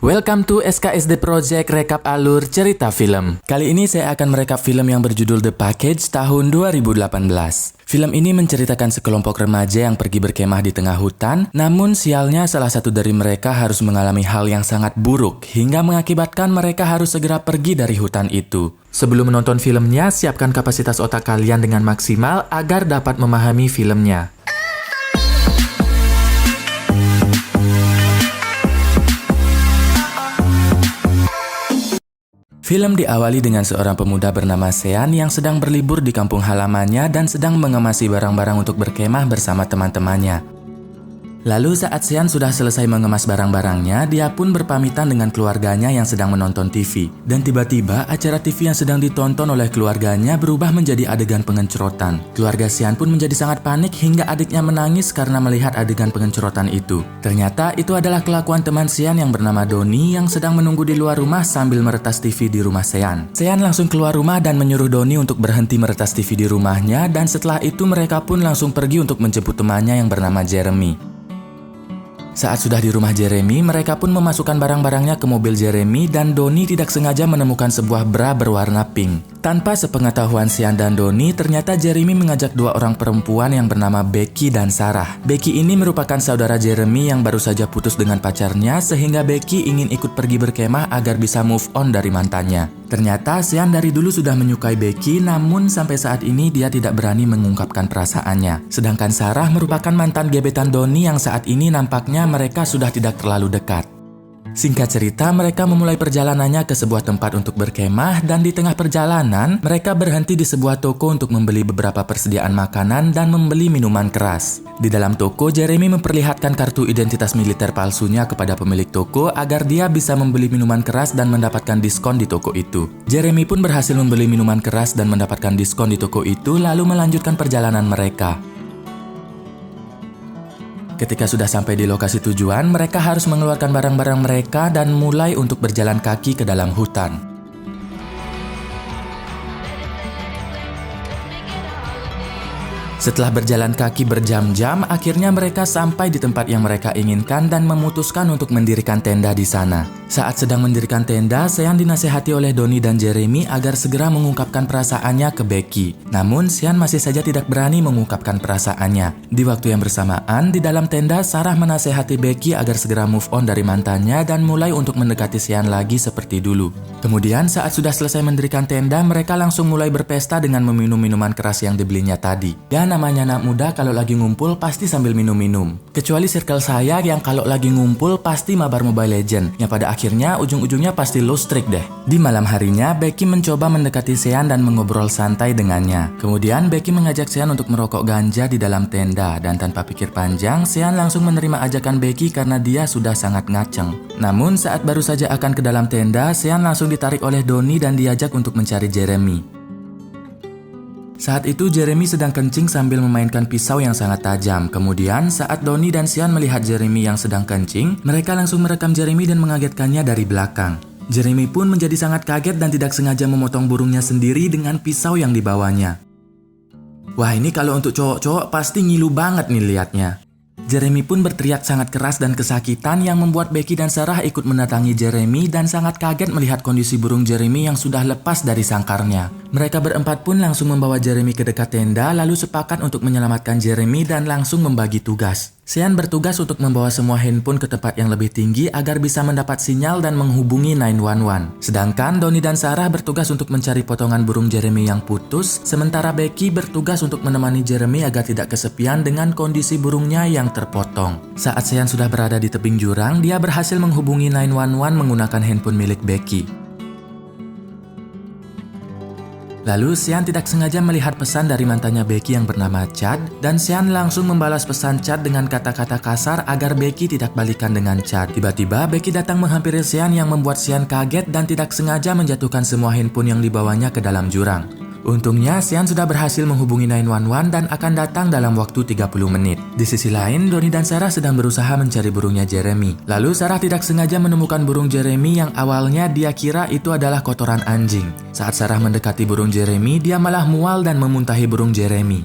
Welcome to SKSD Project Rekap Alur Cerita Film. Kali ini saya akan merekap film yang berjudul The Package tahun 2018. Film ini menceritakan sekelompok remaja yang pergi berkemah di tengah hutan, namun sialnya salah satu dari mereka harus mengalami hal yang sangat buruk hingga mengakibatkan mereka harus segera pergi dari hutan itu. Sebelum menonton filmnya, siapkan kapasitas otak kalian dengan maksimal agar dapat memahami filmnya. Film diawali dengan seorang pemuda bernama Sean yang sedang berlibur di kampung halamannya dan sedang mengemasi barang-barang untuk berkemah bersama teman-temannya. Lalu saat Sean sudah selesai mengemas barang-barangnya, dia pun berpamitan dengan keluarganya yang sedang menonton TV. Dan tiba-tiba acara TV yang sedang ditonton oleh keluarganya berubah menjadi adegan pengencerotan. Keluarga Sean pun menjadi sangat panik hingga adiknya menangis karena melihat adegan pengencerotan itu. Ternyata itu adalah kelakuan teman Sean yang bernama Donnie yang sedang menunggu di luar rumah sambil meretas TV di rumah Sean. Sean langsung keluar rumah dan menyuruh Donnie untuk berhenti meretas TV di rumahnya, dan setelah itu mereka pun langsung pergi untuk menjemput temannya yang bernama Jeremy. Saat sudah di rumah Jeremy, mereka pun memasukkan barang-barangnya ke mobil Jeremy dan Donnie tidak sengaja menemukan sebuah bra berwarna pink. Tanpa sepengetahuan Sean dan Donnie, ternyata Jeremy mengajak dua orang perempuan yang bernama Becky dan Sarah. Becky ini merupakan saudara Jeremy yang baru saja putus dengan pacarnya, sehingga Becky ingin ikut pergi berkemah agar bisa move on dari mantannya. Ternyata Sean dari dulu sudah menyukai Becky, namun sampai saat ini dia tidak berani mengungkapkan perasaannya. Sedangkan Sarah merupakan mantan gebetan Donnie yang saat ini nampaknya mereka sudah tidak terlalu dekat. Singkat cerita, mereka memulai perjalanannya ke sebuah tempat untuk berkemah, dan di tengah perjalanan, mereka berhenti di sebuah toko untuk membeli beberapa persediaan makanan dan membeli minuman keras. Di dalam toko, Jeremy memperlihatkan kartu identitas militer palsunya kepada pemilik toko agar dia bisa membeli minuman keras dan mendapatkan diskon di toko itu. Jeremy pun berhasil membeli minuman keras dan mendapatkan diskon di toko itu, lalu melanjutkan perjalanan mereka. Ketika sudah sampai di lokasi tujuan, mereka harus mengeluarkan barang-barang mereka dan mulai untuk berjalan kaki ke dalam hutan. Setelah berjalan kaki berjam-jam, akhirnya mereka sampai di tempat yang mereka inginkan dan memutuskan untuk mendirikan tenda di sana. Saat sedang mendirikan tenda, Sean dinasehati oleh Donnie dan Jeremy agar segera mengungkapkan perasaannya ke Becky. Namun, Sean masih saja tidak berani mengungkapkan perasaannya. Di waktu yang bersamaan, di dalam tenda, Sarah menasehati Becky agar segera move on dari mantannya dan mulai untuk mendekati Sean lagi seperti dulu. Kemudian, saat sudah selesai mendirikan tenda, mereka langsung mulai berpesta dengan meminum minuman keras yang dibelinya tadi. Dan namanya anak muda kalau lagi ngumpul pasti sambil minum-minum. Kecuali circle saya yang kalau lagi ngumpul pasti mabar Mobile Legend, yang pada akhirnya ujung-ujungnya pasti lost streak deh. Di malam harinya, Becky mencoba mendekati Sean dan mengobrol santai dengannya. Kemudian Becky mengajak Sean untuk merokok ganja di dalam tenda, dan tanpa pikir panjang, Sean langsung menerima ajakan Becky karena dia sudah sangat ngaceng. Namun saat baru saja akan ke dalam tenda, Sean langsung ditarik oleh Donnie dan diajak untuk mencari Jeremy. Saat itu Jeremy sedang kencing sambil memainkan pisau yang sangat tajam. Kemudian saat Donnie dan Sean melihat Jeremy yang sedang kencing, mereka langsung merekam Jeremy dan mengagetkannya dari belakang. Jeremy pun menjadi sangat kaget dan tidak sengaja memotong burungnya sendiri dengan pisau yang dibawanya. Wah, ini kalau untuk cowok-cowok pasti ngilu banget nih liatnya. Jeremy pun berteriak sangat keras dan kesakitan yang membuat Becky dan Sarah ikut mendatangi Jeremy dan sangat kaget melihat kondisi burung Jeremy yang sudah lepas dari sangkarnya. Mereka berempat pun langsung membawa Jeremy ke dekat tenda lalu sepakat untuk menyelamatkan Jeremy dan langsung membagi tugas. Sean bertugas untuk membawa semua handphone ke tempat yang lebih tinggi agar bisa mendapat sinyal dan menghubungi 911. Sedangkan Donnie dan Sarah bertugas untuk mencari potongan burung Jeremy yang putus, sementara Becky bertugas untuk menemani Jeremy agar tidak kesepian dengan kondisi burungnya yang terpotong. Saat Sean sudah berada di tebing jurang, dia berhasil menghubungi 911 menggunakan handphone milik Becky. Lalu Sean tidak sengaja melihat pesan dari mantannya Becky yang bernama Chad, dan Sean langsung membalas pesan Chad dengan kata-kata kasar agar Becky tidak balikan dengan Chad. Tiba-tiba Becky datang menghampiri Sean yang membuat Sean kaget dan tidak sengaja menjatuhkan semua handphone yang dibawanya ke dalam jurang. Untungnya, Sean sudah berhasil menghubungi 911 dan akan datang dalam waktu 30 menit. Di sisi lain, Donnie dan Sarah sedang berusaha mencari burungnya Jeremy. Lalu Sarah tidak sengaja menemukan burung Jeremy yang awalnya dia kira itu adalah kotoran anjing. Saat Sarah mendekati burung Jeremy, dia malah mual dan memuntahi burung Jeremy.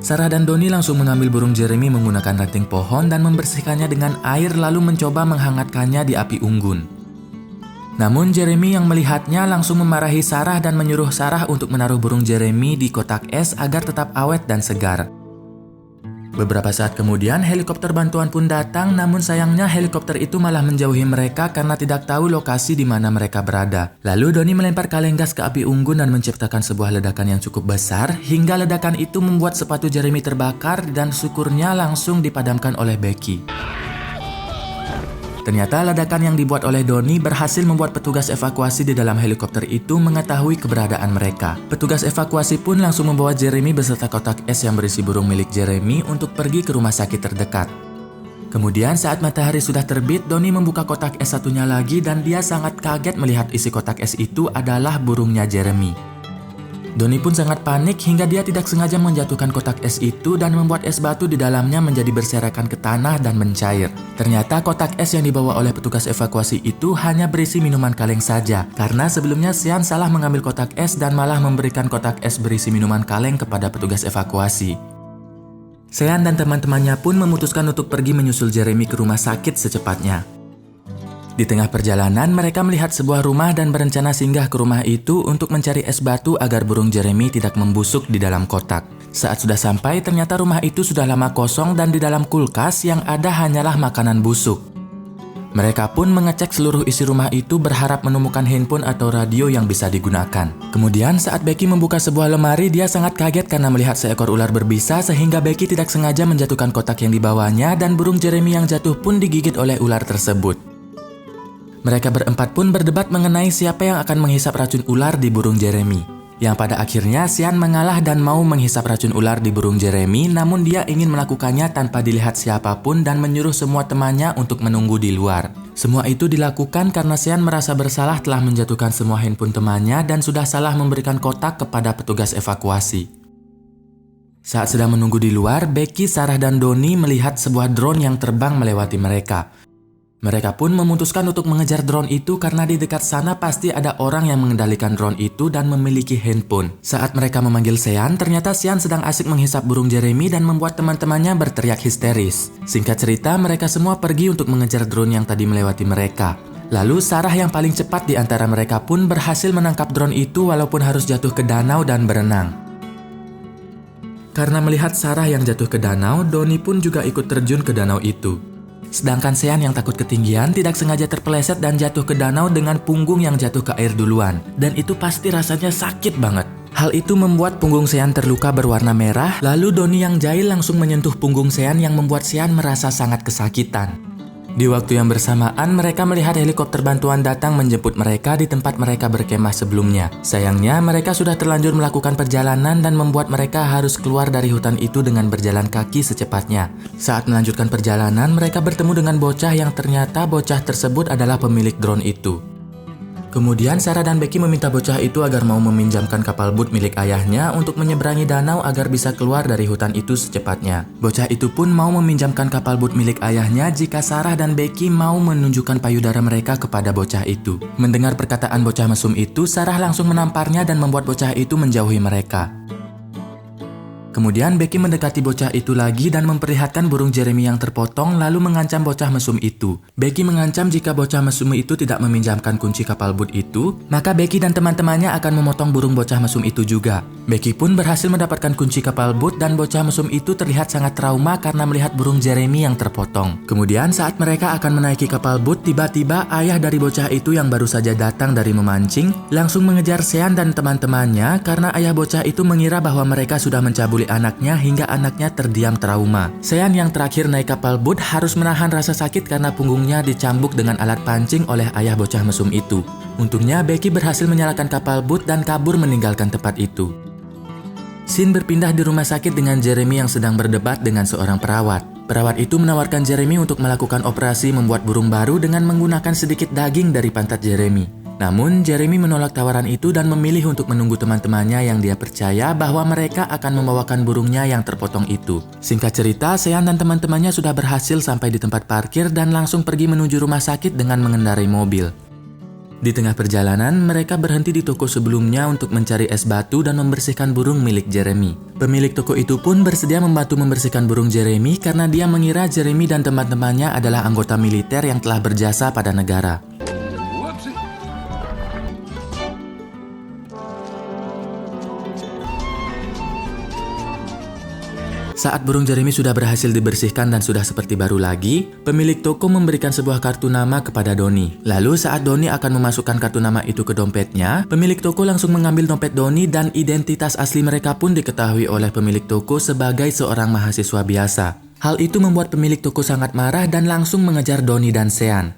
Sarah dan Donnie langsung mengambil burung Jeremy menggunakan ranting pohon dan membersihkannya dengan air lalu mencoba menghangatkannya di api unggun. Namun Jeremy yang melihatnya langsung memarahi Sarah dan menyuruh Sarah untuk menaruh burung Jeremy di kotak es agar tetap awet dan segar. Beberapa saat kemudian helikopter bantuan pun datang, namun sayangnya helikopter itu malah menjauhi mereka karena tidak tahu lokasi di mana mereka berada. Lalu Donnie melempar kaleng gas ke api unggun dan menciptakan sebuah ledakan yang cukup besar, hingga ledakan itu membuat sepatu Jeremy terbakar dan syukurnya langsung dipadamkan oleh Becky. Ternyata ledakan yang dibuat oleh Donnie berhasil membuat petugas evakuasi di dalam helikopter itu mengetahui keberadaan mereka. Petugas evakuasi pun langsung membawa Jeremy beserta kotak es yang berisi burung milik Jeremy untuk pergi ke rumah sakit terdekat. Kemudian saat matahari sudah terbit, Donnie membuka kotak es satunya lagi dan dia sangat kaget melihat isi kotak es itu adalah burungnya Jeremy. Donnie pun sangat panik hingga dia tidak sengaja menjatuhkan kotak es itu dan membuat es batu di dalamnya menjadi berserakan ke tanah dan mencair. Ternyata kotak es yang dibawa oleh petugas evakuasi itu hanya berisi minuman kaleng saja, karena sebelumnya Sean salah mengambil kotak es dan malah memberikan kotak es berisi minuman kaleng kepada petugas evakuasi. Sean dan teman-temannya pun memutuskan untuk pergi menyusul Jeremy ke rumah sakit secepatnya. Di tengah perjalanan, mereka melihat sebuah rumah dan berencana singgah ke rumah itu untuk mencari es batu agar burung Jeremy tidak membusuk di dalam kotak. Saat sudah sampai, ternyata rumah itu sudah lama kosong dan di dalam kulkas yang ada hanyalah makanan busuk. Mereka pun mengecek seluruh isi rumah itu berharap menemukan handphone atau radio yang bisa digunakan. Kemudian saat Becky membuka sebuah lemari, dia sangat kaget karena melihat seekor ular berbisa sehingga Becky tidak sengaja menjatuhkan kotak yang dibawanya dan burung Jeremy yang jatuh pun digigit oleh ular tersebut. Mereka berempat pun berdebat mengenai siapa yang akan menghisap racun ular di burung Jeremy. Yang pada akhirnya Sean mengalah dan mau menghisap racun ular di burung Jeremy, namun dia ingin melakukannya tanpa dilihat siapapun dan menyuruh semua temannya untuk menunggu di luar. Semua itu dilakukan karena Sean merasa bersalah telah menjatuhkan semua handphone temannya dan sudah salah memberikan kotak kepada petugas evakuasi. Saat sedang menunggu di luar, Becky, Sarah, dan Donnie melihat sebuah drone yang terbang melewati mereka. Mereka pun memutuskan untuk mengejar drone itu karena di dekat sana pasti ada orang yang mengendalikan drone itu dan memiliki handphone. Saat mereka memanggil Sean, ternyata Sean sedang asik menghisap burung Jeremy dan membuat teman-temannya berteriak histeris. Singkat cerita, mereka semua pergi untuk mengejar drone yang tadi melewati mereka. Lalu Sarah yang paling cepat di antara mereka pun berhasil menangkap drone itu walaupun harus jatuh ke danau dan berenang. Karena melihat Sarah yang jatuh ke danau, Donnie pun juga ikut terjun ke danau itu. Sedangkan Sean yang takut ketinggian tidak sengaja terpeleset dan jatuh ke danau dengan punggung yang jatuh ke air duluan. Dan itu pasti rasanya sakit banget. Hal itu membuat punggung Sean terluka berwarna merah, lalu Donnie yang jahil langsung menyentuh punggung Sean yang membuat Sean merasa sangat kesakitan. Di waktu yang bersamaan, mereka melihat helikopter bantuan datang menjemput mereka di tempat mereka berkemah sebelumnya. Sayangnya, mereka sudah terlanjur melakukan perjalanan dan membuat mereka harus keluar dari hutan itu dengan berjalan kaki secepatnya. Saat melanjutkan perjalanan, mereka bertemu dengan bocah yang ternyata bocah tersebut adalah pemilik drone itu. Kemudian Sarah dan Becky meminta bocah itu agar mau meminjamkan kapal boot milik ayahnya untuk menyeberangi danau agar bisa keluar dari hutan itu secepatnya. Bocah itu pun mau meminjamkan kapal boot milik ayahnya jika Sarah dan Becky mau menunjukkan payudara mereka kepada bocah itu. Mendengar perkataan bocah mesum itu, Sarah langsung menamparnya dan membuat bocah itu menjauhi mereka. Kemudian Becky mendekati bocah itu lagi dan memperlihatkan burung Jeremy yang terpotong lalu mengancam bocah mesum itu. Becky mengancam jika bocah mesum itu tidak meminjamkan kunci kapal boot itu, maka Becky dan teman-temannya akan memotong burung bocah mesum itu juga. Becky pun berhasil mendapatkan kunci kapal boot dan bocah mesum itu terlihat sangat trauma karena melihat burung Jeremy yang terpotong. Kemudian saat mereka akan menaiki kapal boot, tiba-tiba ayah dari bocah itu yang baru saja datang dari memancing langsung mengejar Sean dan teman-temannya karena ayah bocah itu mengira bahwa mereka sudah mencabuli anaknya hingga anaknya terdiam trauma. Sean yang terakhir naik kapal boot harus menahan rasa sakit karena punggungnya dicambuk dengan alat pancing oleh ayah bocah mesum itu. Untungnya Becky berhasil menyalakan kapal boot dan kabur meninggalkan tempat itu. Scene berpindah di rumah sakit dengan Jeremy yang sedang berdebat dengan seorang perawat. Perawat itu menawarkan Jeremy untuk melakukan operasi membuat burung baru dengan menggunakan sedikit daging dari pantat Jeremy. Namun, Jeremy menolak tawaran itu dan memilih untuk menunggu teman-temannya yang dia percaya bahwa mereka akan membawakan burungnya yang terpotong itu. Singkat cerita, Sean dan teman-temannya sudah berhasil sampai di tempat parkir dan langsung pergi menuju rumah sakit dengan mengendarai mobil. Di tengah perjalanan, mereka berhenti di toko sebelumnya untuk mencari es batu dan membersihkan burung milik Jeremy. Pemilik toko itu pun bersedia membantu membersihkan burung Jeremy karena dia mengira Jeremy dan teman-temannya adalah anggota militer yang telah berjasa pada negara. Saat burung Jeremy sudah berhasil dibersihkan dan sudah seperti baru lagi, pemilik toko memberikan sebuah kartu nama kepada Donnie. Lalu saat Donnie akan memasukkan kartu nama itu ke dompetnya, pemilik toko langsung mengambil dompet Donnie dan identitas asli mereka pun diketahui oleh pemilik toko sebagai seorang mahasiswa biasa. Hal itu membuat pemilik toko sangat marah dan langsung mengejar Donnie dan Sean.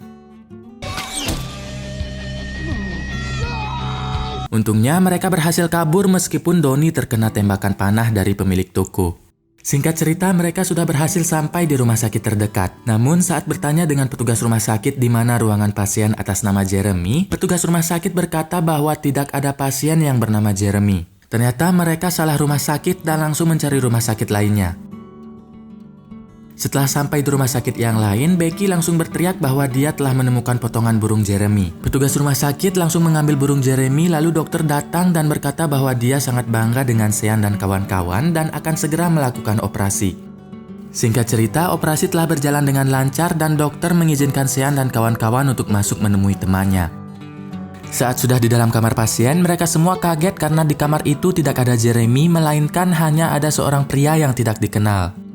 Untungnya mereka berhasil kabur meskipun Donnie terkena tembakan panah dari pemilik toko. Singkat cerita, mereka sudah berhasil sampai di rumah sakit terdekat. Namun saat bertanya dengan petugas rumah sakit di mana ruangan pasien atas nama Jeremy, petugas rumah sakit berkata bahwa tidak ada pasien yang bernama Jeremy. Ternyata mereka salah rumah sakit dan langsung mencari rumah sakit lainnya. Setelah sampai di rumah sakit yang lain, Becky langsung berteriak bahwa dia telah menemukan potongan burung Jeremy. Petugas rumah sakit langsung mengambil burung Jeremy, lalu dokter datang dan berkata bahwa dia sangat bangga dengan Sean dan kawan-kawan dan akan segera melakukan operasi. Singkat cerita, operasi telah berjalan dengan lancar dan dokter mengizinkan Sean dan kawan-kawan untuk masuk menemui temannya. Saat sudah di dalam kamar pasien, mereka semua kaget karena di kamar itu tidak ada Jeremy, melainkan hanya ada seorang pria yang tidak dikenal.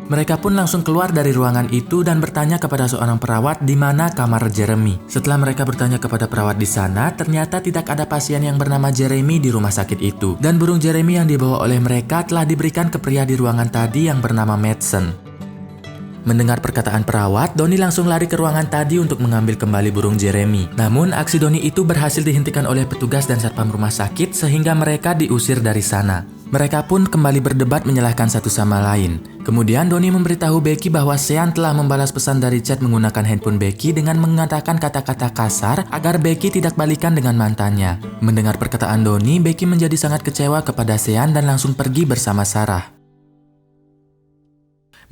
Mereka pun langsung keluar dari ruangan itu dan bertanya kepada seorang perawat di mana kamar Jeremy. Setelah mereka bertanya kepada perawat di sana, ternyata tidak ada pasien yang bernama Jeremy di rumah sakit itu. Dan burung Jeremy yang dibawa oleh mereka telah diberikan ke pria di ruangan tadi yang bernama Madsen. Mendengar perkataan perawat, Donnie langsung lari ke ruangan tadi untuk mengambil kembali burung Jeremy. Namun, aksi Donnie itu berhasil dihentikan oleh petugas dan satpam rumah sakit sehingga mereka diusir dari sana. Mereka pun kembali berdebat menyalahkan satu sama lain. Kemudian Donnie memberitahu Becky bahwa Sean telah membalas pesan dari chat menggunakan handphone Becky dengan mengatakan kata-kata kasar agar Becky tidak balikan dengan mantannya. Mendengar perkataan Donnie, Becky menjadi sangat kecewa kepada Sean dan langsung pergi bersama Sarah.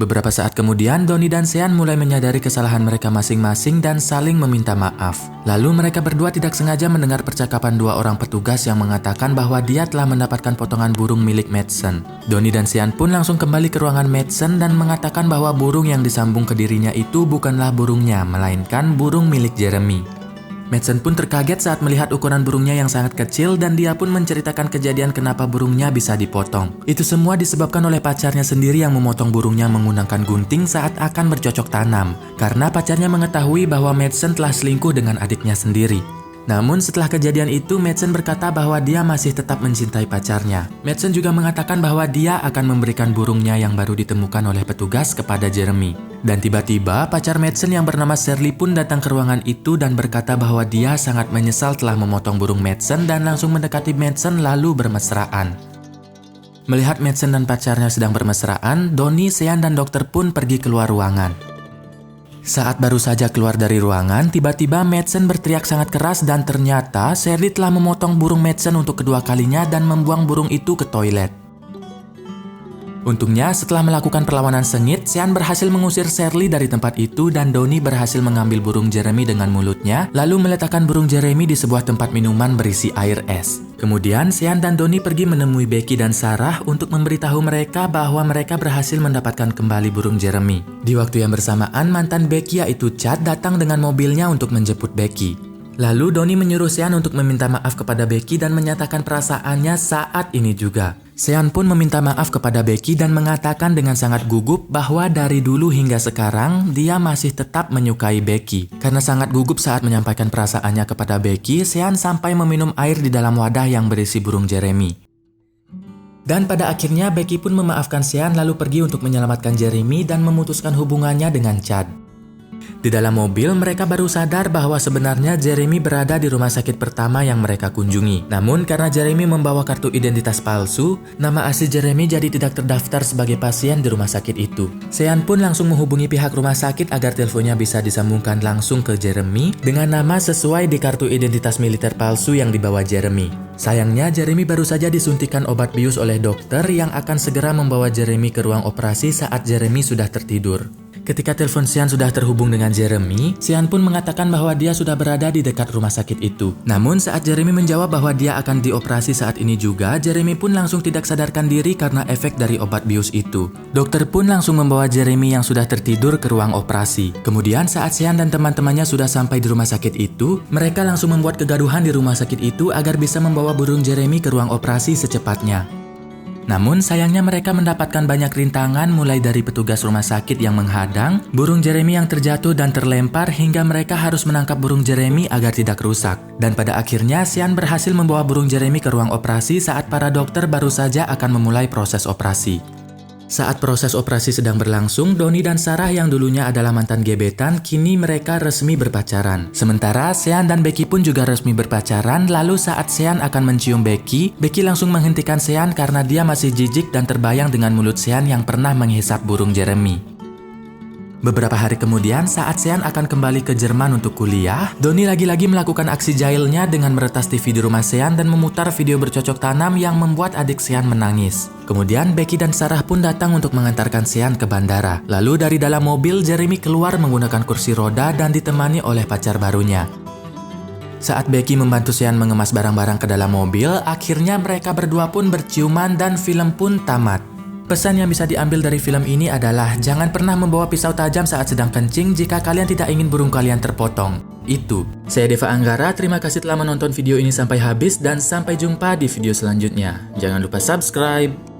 Beberapa saat kemudian, Donnie dan Sean mulai menyadari kesalahan mereka masing-masing dan saling meminta maaf. Lalu mereka berdua tidak sengaja mendengar percakapan dua orang petugas yang mengatakan bahwa dia telah mendapatkan potongan burung milik Madsen. Donnie dan Sean pun langsung kembali ke ruangan Madsen dan mengatakan bahwa burung yang disambung ke dirinya itu bukanlah burungnya, melainkan burung milik Jeremy. Madsen pun terkaget saat melihat ukuran burungnya yang sangat kecil dan dia pun menceritakan kejadian kenapa burungnya bisa dipotong. Itu semua disebabkan oleh pacarnya sendiri yang memotong burungnya menggunakan gunting saat akan bercocok tanam, karena pacarnya mengetahui bahwa Madsen telah selingkuh dengan adiknya sendiri. Namun setelah kejadian itu, Madsen berkata bahwa dia masih tetap mencintai pacarnya. Madsen juga mengatakan bahwa dia akan memberikan burungnya yang baru ditemukan oleh petugas kepada Jeremy. Dan tiba-tiba pacar Madsen yang bernama Shirley pun datang ke ruangan itu dan berkata bahwa dia sangat menyesal telah memotong burung Madsen dan langsung mendekati Madsen lalu bermesraan. Melihat Madsen dan pacarnya sedang bermesraan, Donnie, Sean dan dokter pun pergi keluar ruangan. Saat baru saja keluar dari ruangan, tiba-tiba Madsen berteriak sangat keras dan ternyata Shirley telah memotong burung Madsen untuk kedua kalinya dan membuang burung itu ke toilet. Untungnya setelah melakukan perlawanan sengit, Sean berhasil mengusir Shirley dari tempat itu dan Donnie berhasil mengambil burung Jeremy dengan mulutnya, lalu meletakkan burung Jeremy di sebuah tempat minuman berisi air es. Kemudian Sean dan Donnie pergi menemui Becky dan Sarah untuk memberitahu mereka bahwa mereka berhasil mendapatkan kembali burung Jeremy. Di waktu yang bersamaan, mantan Becky yaitu Chad datang dengan mobilnya untuk menjemput Becky. Lalu Donnie menyuruh Sean untuk meminta maaf kepada Becky dan menyatakan perasaannya saat ini juga. Sean pun meminta maaf kepada Becky dan mengatakan dengan sangat gugup bahwa dari dulu hingga sekarang dia masih tetap menyukai Becky. Karena sangat gugup saat menyampaikan perasaannya kepada Becky, Sean sampai meminum air di dalam wadah yang berisi burung Jeremy. Dan pada akhirnya Becky pun memaafkan Sean lalu pergi untuk menyelamatkan Jeremy dan memutuskan hubungannya dengan Chad. Di dalam mobil, mereka baru sadar bahwa sebenarnya Jeremy berada di rumah sakit pertama yang mereka kunjungi. Namun karena Jeremy membawa kartu identitas palsu, nama asli Jeremy jadi tidak terdaftar sebagai pasien di rumah sakit itu. Sean pun langsung menghubungi pihak rumah sakit agar teleponnya bisa disambungkan langsung ke Jeremy dengan nama sesuai di kartu identitas militer palsu yang dibawa Jeremy. Sayangnya, Jeremy baru saja disuntikan obat bius oleh dokter yang akan segera membawa Jeremy ke ruang operasi saat Jeremy sudah tertidur. Ketika telepon Sean sudah terhubung dengan Jeremy, Sean pun mengatakan bahwa dia sudah berada di dekat rumah sakit itu. Namun saat Jeremy menjawab bahwa dia akan dioperasi saat ini juga, Jeremy pun langsung tidak sadarkan diri karena efek dari obat bius itu. Dokter pun langsung membawa Jeremy yang sudah tertidur ke ruang operasi. Kemudian saat Sean dan teman-temannya sudah sampai di rumah sakit itu, mereka langsung membuat kegaduhan di rumah sakit itu agar bisa membawa burung Jeremy ke ruang operasi secepatnya. Namun sayangnya mereka mendapatkan banyak rintangan mulai dari petugas rumah sakit yang menghadang, burung Jeremy yang terjatuh dan terlempar hingga mereka harus menangkap burung Jeremy agar tidak rusak. Dan pada akhirnya Sean berhasil membawa burung Jeremy ke ruang operasi saat para dokter baru saja akan memulai proses operasi. Saat proses operasi sedang berlangsung, Donnie dan Sarah yang dulunya adalah mantan gebetan, kini mereka resmi berpacaran. Sementara Sean dan Becky pun juga resmi berpacaran, lalu saat Sean akan mencium Becky, Becky langsung menghentikan Sean karena dia masih jijik dan terbayang dengan mulut Sean yang pernah menghisap burung Jeremy. Beberapa hari kemudian, saat Sean akan kembali ke Jerman untuk kuliah, Donnie lagi-lagi melakukan aksi jahilnya dengan meretas TV di rumah Sean dan memutar video bercocok tanam yang membuat adik Sean menangis. Kemudian Becky dan Sarah pun datang untuk mengantarkan Sean ke bandara. Lalu dari dalam mobil, Jeremy keluar menggunakan kursi roda dan ditemani oleh pacar barunya. Saat Becky membantu Sean mengemas barang-barang ke dalam mobil, akhirnya mereka berdua pun berciuman dan film pun tamat. Pesan yang bisa diambil dari film ini adalah jangan pernah membawa pisau tajam saat sedang kencing jika kalian tidak ingin burung kalian terpotong. Itu. Saya Deva Anggara, terima kasih telah menonton video ini sampai habis dan sampai jumpa di video selanjutnya. Jangan lupa subscribe.